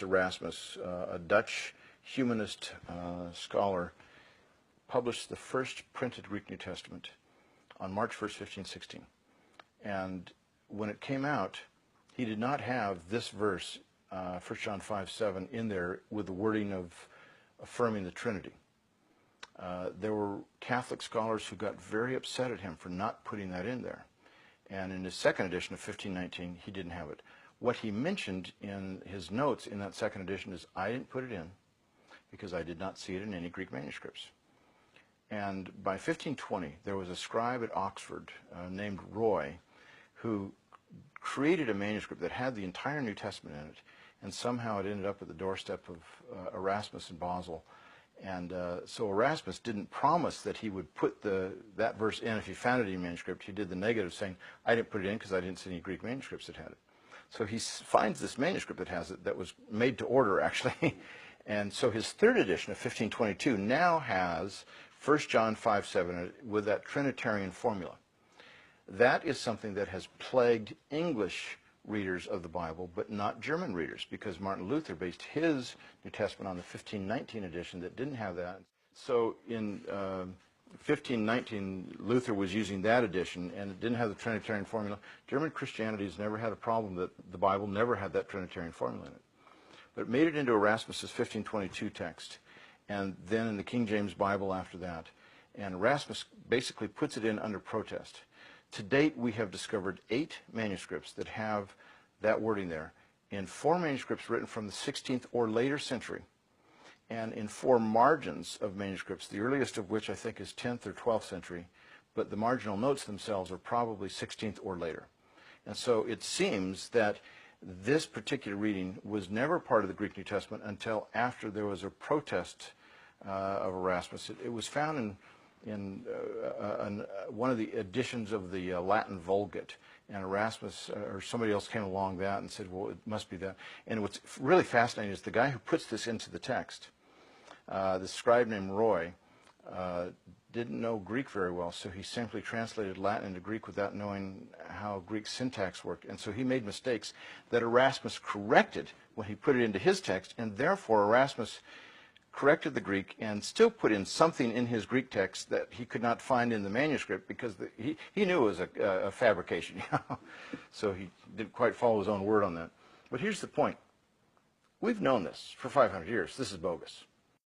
Erasmus, a Dutch humanist scholar, published the first printed Greek New Testament on March 1st, 1516. And when it came out, he did not have this verse, 1 John 5:7, in there with the wording of affirming the Trinity. There were Catholic scholars who got very upset at him for not putting that in there. And in his second edition of 1519, he didn't have it. What he mentioned in his notes in that second edition is, I didn't put it in because I did not see it in any Greek manuscripts. And by 1520, there was a scribe at Oxford named Roy who created a manuscript that had the entire New Testament in it, and somehow it ended up at the doorstep of Erasmus in Basel. And so Erasmus didn't promise that he would put that verse in if he found it in a manuscript. He did the negative, saying, I didn't put it in because I didn't see any Greek manuscripts that had it. So he finds this manuscript that has it, that was made to order, actually. And so his third edition of 1522 now has 1 John 5:7 with that Trinitarian formula. That is something that has plagued English readers of the Bible, but not German readers, because Martin Luther based his New Testament on the 1519 edition that didn't have that. So in 1519, Luther was using that edition, and it didn't have the Trinitarian formula. German Christianity has never had a problem that the Bible never had that Trinitarian formula in it. But it made it into Erasmus's 1522 text, and then in the King James Bible after that. And Erasmus basically puts it in under protest. To date, we have discovered 8 manuscripts that have that wording there, in 4 manuscripts written from the 16th or later century, and in 4 margins of manuscripts, the earliest of which I think is 10th or 12th century, but the marginal notes themselves are probably 16th or later. And so it seems that this particular reading was never part of the Greek New Testament until after there was a protest of Erasmus. It was found in one of the editions of the Latin Vulgate, and Erasmus or somebody else came along that and said, well, it must be that. And what's really fascinating is the guy who puts this into the text, the scribe named Roy, didn't know Greek very well, so he simply translated Latin into Greek without knowing how Greek syntax worked. And so he made mistakes that Erasmus corrected when he put it into his text, and therefore Erasmus corrected the Greek and still put in something in his Greek text that he could not find in the manuscript because he knew it was a fabrication. So he didn't quite follow his own word on that. But here's the point. We've known this for 500 years. This is bogus.